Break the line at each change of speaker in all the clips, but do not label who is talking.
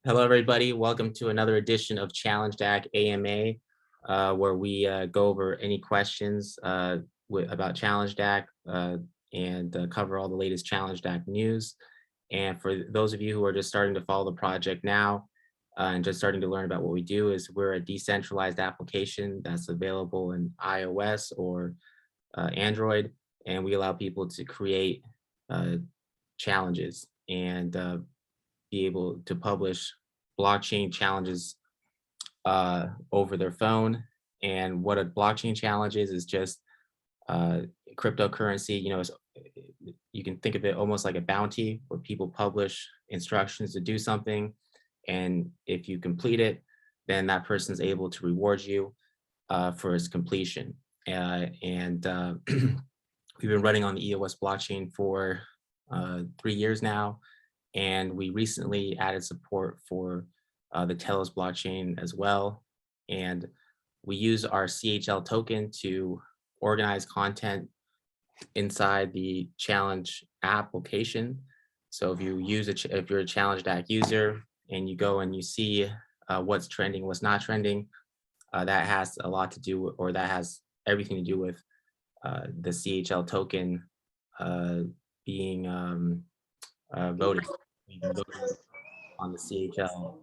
Hello, everybody. Welcome to another edition of Challenge Act AMA, where we go over any questions about Challenge Act and cover all the latest Challenge Act news. And for those of you who are just starting to follow the project now and just starting to learn about what we do, is we're a decentralized application that's available in iOS or Android, and we allow people to create uh, challenges and be able to publish blockchain challenges over their phone. And what a blockchain challenge is just uh, cryptocurrency. You can think of it almost like a bounty where people publish instructions to do something. And if you complete it, then that person's able to reward you for its completion. And we've been running on the EOS blockchain for 3 years now. And we recently added support for the Telos blockchain as well. And we use our CHL token to organize content inside the challenge application. So if if you're a challenge app user and you go and you see what's trending, what's not trending, that has a lot to do, or that has everything to do with the CHL token being voted. We can vote on the CHL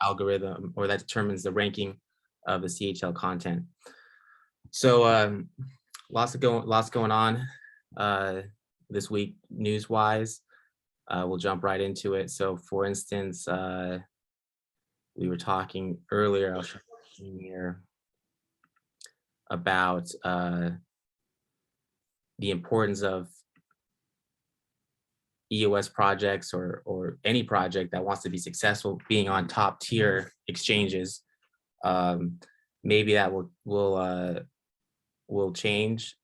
algorithm, or that determines the ranking of the CHL content. So lots going on this week news wise. We'll jump right into it. So for instance, we were talking earlier, I'll show you here, about the importance of EOS projects or any project that wants to be successful being on top tier exchanges. Maybe that will change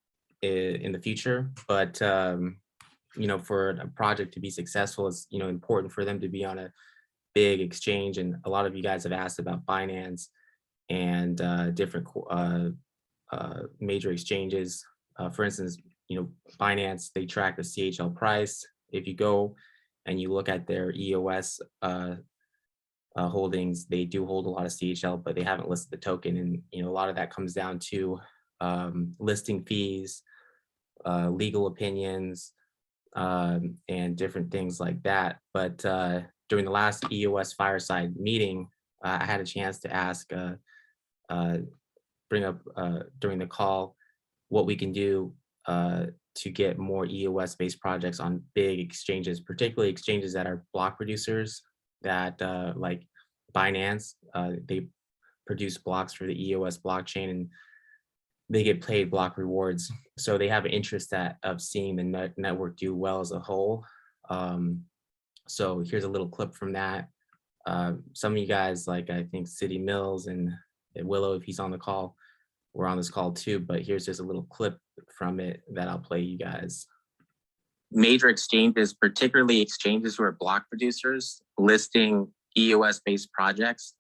in the future, but for a project to be successful, it's important for them to be on a big exchange. And a lot of you guys have asked about Binance and different major exchanges. For instance, Binance, they track the CHL price. If you go and you look at their EOS holdings, they do hold a lot of CHL, but they haven't listed the token. And a lot of that comes down to listing fees, legal opinions, and different things like that. But during the last EOS fireside meeting, I had a chance to ask, bring up during the call, what we can do to get more EOS-based projects on big exchanges, particularly exchanges that are block producers, that like Binance, they produce blocks for the EOS blockchain, and they get paid block rewards. So they have an interest of seeing the network do well as a whole. So here's a little clip from that. Some of you guys, like I think City Mills and Willow, if he's on the call, we're on this call too, but here's just a little clip from it that I'll play you guys. Major exchanges, particularly exchanges who are block producers, listing EOS-based projects.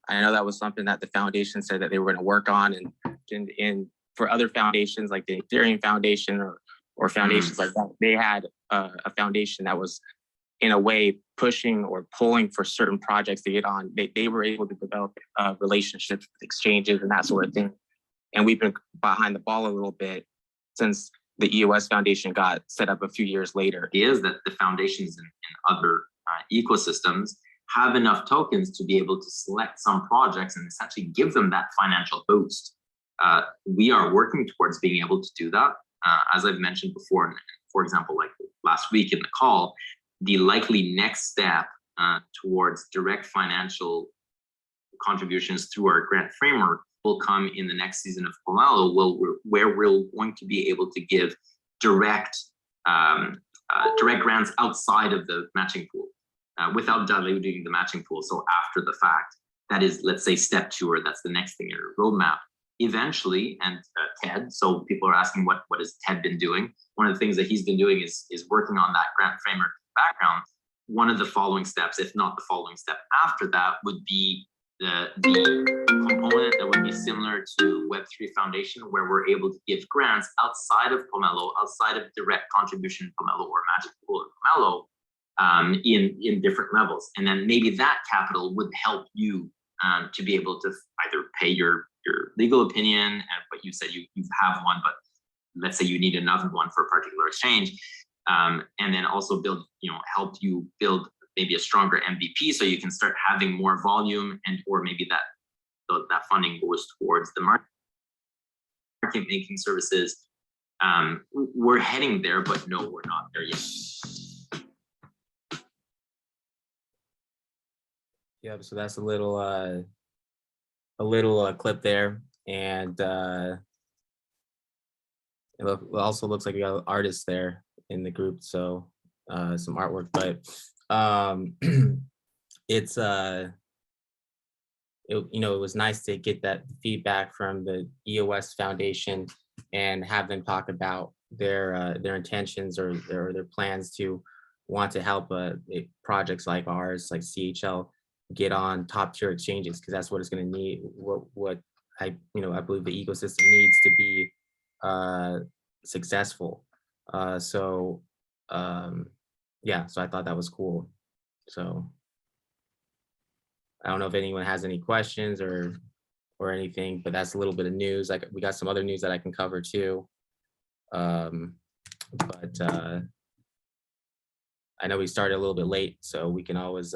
I know that was something that the foundation said that they were going to work on, and for other foundations like the Ethereum Foundation or foundations like that, they had a foundation that was in a way pushing or pulling for certain projects to get on. They were able to develop relationships with exchanges and that sort of thing. And we've been behind the ball a little bit since the EOS Foundation got set up a few years later.
Is that the foundations in other ecosystems have enough tokens to be able to select some projects and essentially give them that financial boost. We are working towards being able to do that. As I've mentioned before, for example, like last week in the call, the likely next step towards direct financial contributions through our grant framework will come in the next season of Pomelo, where we're going to be able to give direct grants outside of the matching pool, without diluting the matching pool. So after the fact, that is, let's say, step 2, or that's the next thing in your roadmap. Eventually, and TED, so people are asking what has TED been doing? One of the things that he's been doing is working on that grant framework background. One of the following steps, if not the following step after that, would be the component that would be similar to Web3 Foundation, where we're able to give grants outside of Pomelo, outside of direct contribution Pomelo or Magic Pool Pomelo, in different levels. And then maybe that capital would help you to be able to either pay your legal opinion, but you said you have one, but let's say you need another one for a particular exchange, and then also build, help you build maybe a stronger MVP, so you can start having more volume, and or maybe that funding goes towards the market making services. We're heading there, but no, we're not there yet.
Yeah, so that's a little clip there, and it also looks like we got artists there in the group, so some artwork, but it's it was nice to get that feedback from the EOS Foundation and have them talk about their intentions or their plans to want to help projects like ours, like CHL, get on top tier exchanges, because that's what it's going to need. What I believe the ecosystem needs to be successful. Yeah, so I thought that was cool. So I don't know if anyone has any questions or anything, but that's a little bit of news. Like, we got some other news that I can cover too. But I know we started a little bit late, so we can always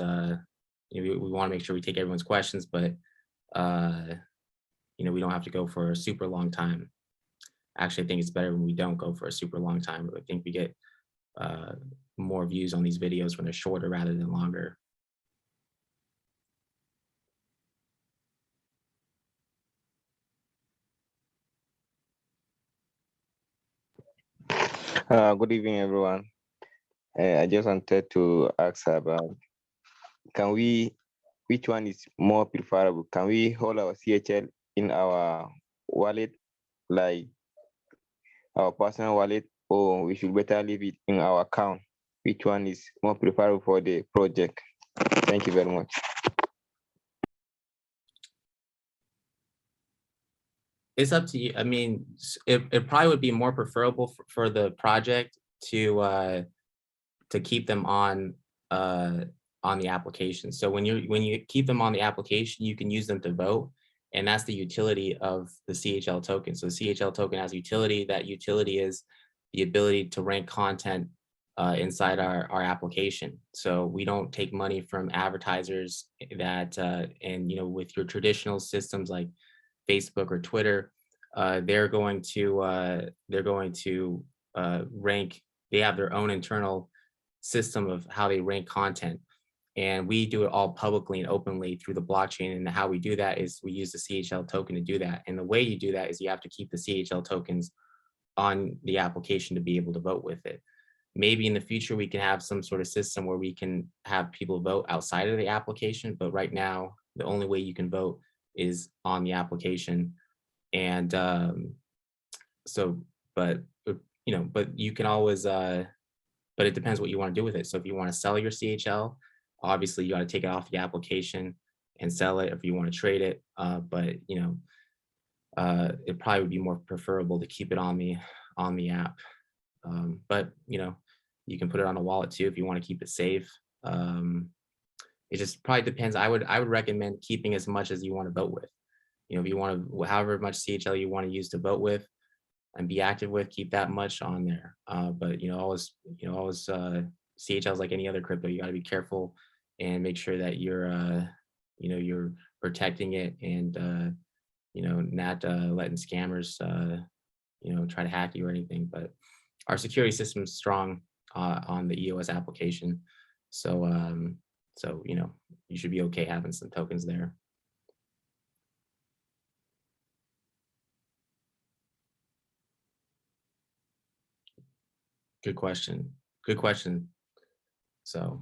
we want to make sure we take everyone's questions, but we don't have to go for a super long time. Actually, I think it's better when we don't go for a super long time. I think we get more views on these videos when they're shorter rather than longer.
Good evening, everyone. I just wanted to ask about, which one is more preferable? Can we hold our CHL in our wallet, like our personal wallet, or we should better leave it in our account? Which one is more preferable for the project? Thank you very much.
It's up to you. I mean, it probably would be more preferable for the project to keep them on the application. So when you keep them on the application, you can use them to vote, and that's the utility of the CHL token. So the CHL token has utility. That utility is the ability to rank content inside our application. So we don't take money from advertisers that and with your traditional systems like Facebook or Twitter, they're going to rank. They have their own internal system of how they rank content, and we do it all publicly and openly through the blockchain. And how we do that is we use the CHL token to do that. And the way you do that is you have to keep the CHL tokens on the application to be able to vote with it. Maybe in the future we can have some sort of system where we can have people vote outside of the application, but right now the only way you can vote is on the application. And but you can always but it depends what you want to do with it. So if you want to sell your CHL, obviously you got to take it off the application and sell it if you want to trade it. But it probably would be more preferable to keep it on the app. But you can put it on a wallet too if you want to keep it safe. It just probably depends. I would recommend keeping as much as you want to vote with. If you want to, however much CHL you want to use to vote with and be active with, keep that much on there. But always CHL is like any other crypto. You got to be careful and make sure that you're you're protecting it and not letting scammers try to hack you or anything. But our security system is strong on the EOS application, so you should be okay having some tokens there. Good question. Good question. So.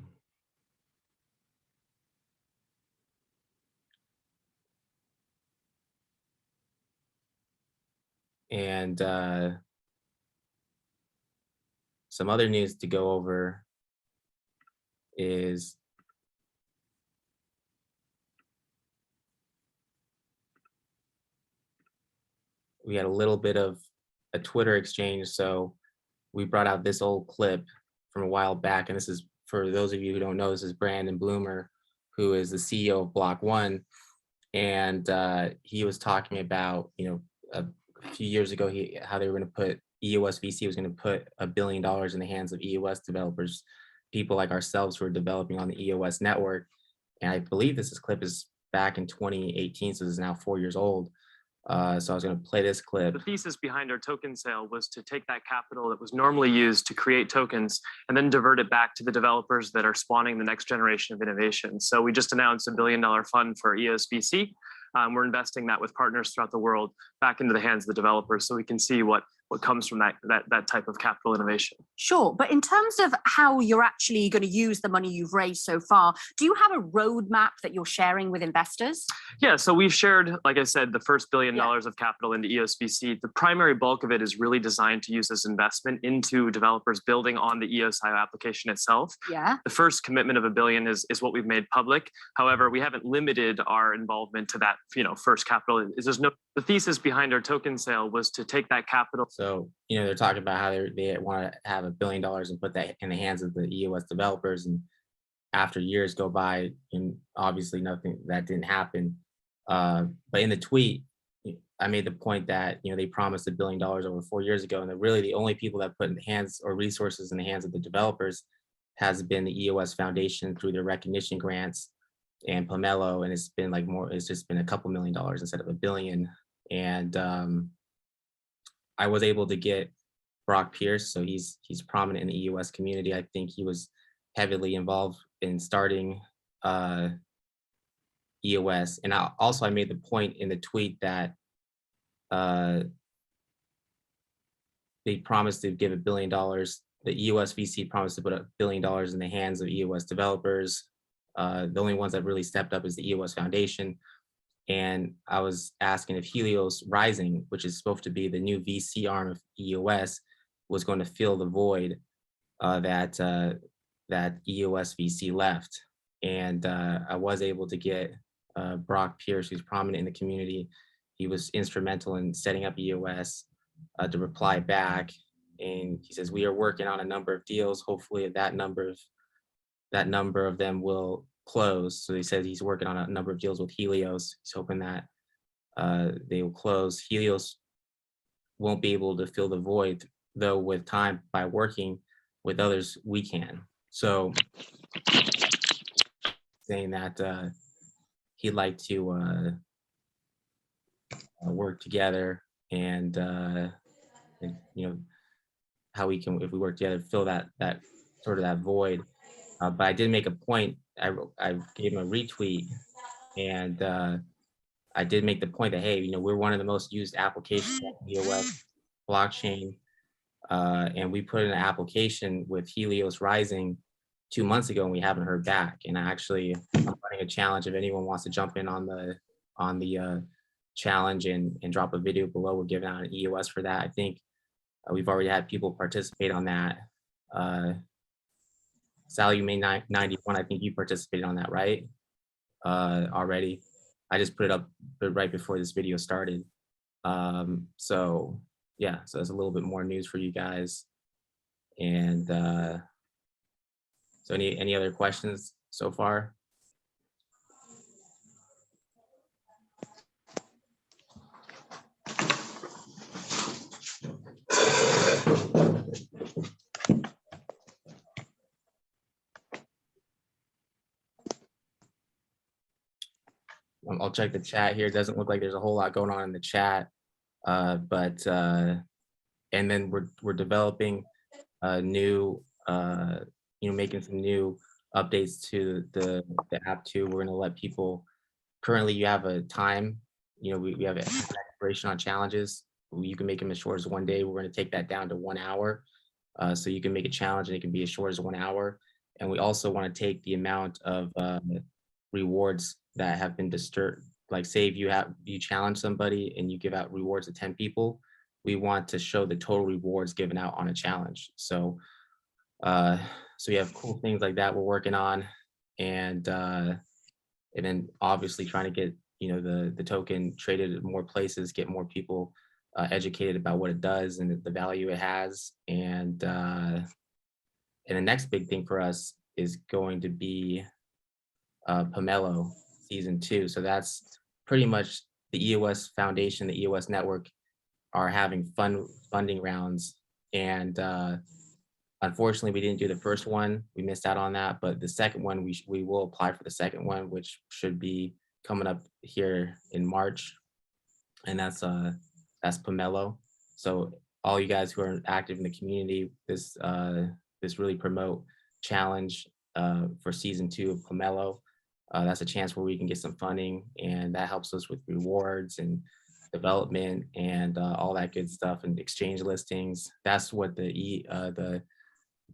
And some other news to go over is we had a little bit of a Twitter exchange. So we brought out this old clip from a while back. And this is, for those of you who don't know, this is Brandon Bloomer, who is the CEO of Block One. And he was talking about, a few years ago, how they were going to put EOS VC was going to put $1 billion in the hands of EOS developers, people like ourselves who are developing on the EOS network. And I believe this clip is back in 2018, so this is now 4 years old. So I was going to play this clip.
The thesis behind our token sale was to take that capital that was normally used to create tokens and then divert it back to the developers that are spawning the next generation of innovation. So we just announced $1 billion fund for EOS VC. We're investing that with partners throughout the world back into the hands of the developers, so we can see what comes from that type of capital innovation.
Sure, but in terms of how you're actually going to use the money you've raised so far, do you have a roadmap that you're sharing with investors?
Yeah, so we've shared, like I said, the first $1 billion of capital into EOS VC. The primary bulk of it is really designed to use this investment into developers building on the EOS.io application itself.
Yeah.
The first commitment of $1 billion is what we've made public. However, we haven't limited our involvement to that, first capital. The thesis behind our token sale was to take that capital.
So, they're talking about how they want to have $1 billion and put that in the hands of the EOS developers. And after years go by, and obviously that didn't happen. But in the tweet, I made the point that, they promised $1 billion over 4 years ago. And really the only people that put in the hands or resources in the hands of the developers has been the EOS Foundation through their recognition grants and Pomelo. And it's been it's just been a couple $1 million instead of $1 billion. And I was able to get Brock Pierce, so he's prominent in the EOS community. I think he was heavily involved in starting EOS. And I made the point in the tweet that they promised to give $1 billion. The EOS VC promised to put $1 billion in the hands of EOS developers. The only ones that really stepped up is the EOS Foundation. And I was asking if Helios Rising, which is supposed to be the new VC arm of EOS, was going to fill the void that EOS VC left. And I was able to get Brock Pierce, who's prominent in the community. He was instrumental in setting up EOS to reply back. And he says, we are working on a number of deals. Hopefully that number of them will close. So he said he's working on a number of deals with Helios. He's hoping that they will close. Helios won't be able to fill the void, though, with time. By working with others, we can. So saying that he'd like to work together and how we can, if we work together, fill that sort of that void. But I did make a point. I gave him a retweet, and I did make the point that, hey, we're one of the most used applications on the EOS blockchain, and we put in an application with Helios Rising 2 months ago, and we haven't heard back. And I'm running a challenge. If anyone wants to jump in on the challenge and drop a video below, we're giving out an EOS for that. I think we've already had people participate on that. Sally, you made 91. I think you participated on that, right? Already. I just put it up right before this video started. So yeah, so there's a little bit more news for you guys. And so any other questions so far? I'll check the chat here. It doesn't look like there's a whole lot going on in the chat, but and then we're developing new, making some new updates to the app too. We're going to let people. Currently, you have a time. We have an expiration on challenges. You can make them as short as 1 day. We're going to take that down to 1 hour, so you can make a challenge and it can be as short as 1 hour. And we also want to take the amount of rewards that have been disturbed. Like, say if you challenge somebody and you give out rewards to 10 people, we want to show the total rewards given out on a challenge. So we have cool things like that we're working on, and then obviously trying to get the token traded at more places, get more people educated about what it does and the value it has. And the next big thing for us is going to be Pomelo season 2. So that's pretty much the EOS Foundation, the EOS Network are having funding rounds. And unfortunately, we didn't do the first one. We missed out on that. But the second one, we will apply for the second one, which should be coming up here in March. And that's Pomelo. So all you guys who are active in the community, this really promote challenge for season 2 of Pomelo. That's a chance where we can get some funding, and that helps us with rewards and development and all that good stuff and exchange listings. That's what the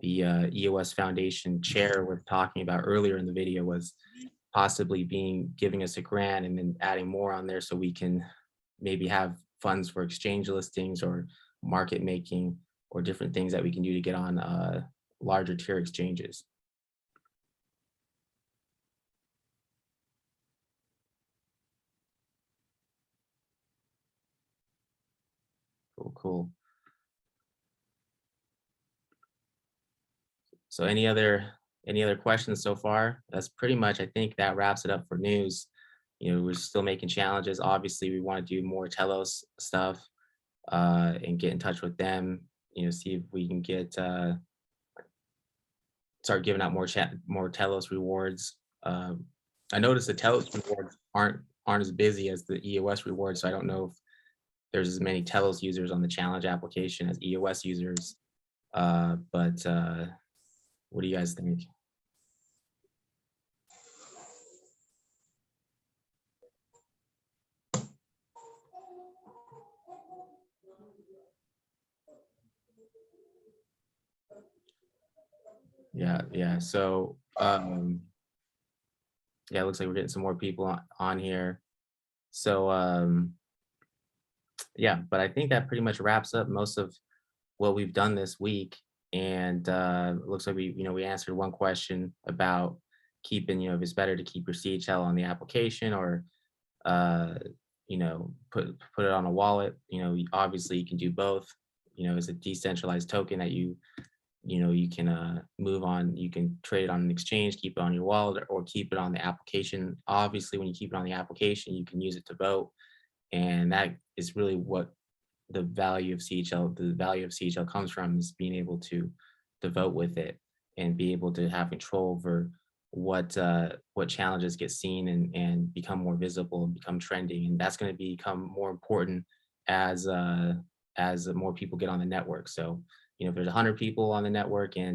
EOS Foundation chair was talking about earlier in the video, was possibly giving us a grant and then adding more on there so we can maybe have funds for exchange listings or market making or different things that we can do to get on larger tier exchanges. Cool. So any other questions so far? That's pretty much, I think that wraps it up for news. We're still making challenges. Obviously, we want to do more Telos stuff and get in touch with them. See if we can start giving out more Telos rewards. I noticed the Telos rewards aren't as busy as the EOS rewards, so I don't know if there's as many Telos users on the challenge application as EOS users. But what do you guys think? Yeah. So yeah, it looks like we're getting some more people on here. So yeah, but I think that pretty much wraps up most of what we've done this week. And it looks like we answered one question about keeping, if it's better to keep your CHL on the application or put it on a wallet. Obviously you can do both. It's a decentralized token that you can move on. You can trade it on an exchange, keep it on your wallet, or keep it on the application. Obviously, when you keep it on the application, you can use it to vote, and that is really what the value of CHL comes from, is being able to vote with it and be able to have control over what challenges get seen and become more visible and become trending. And that's going to become more important as more people get on the network. So if there's 100 people on the network and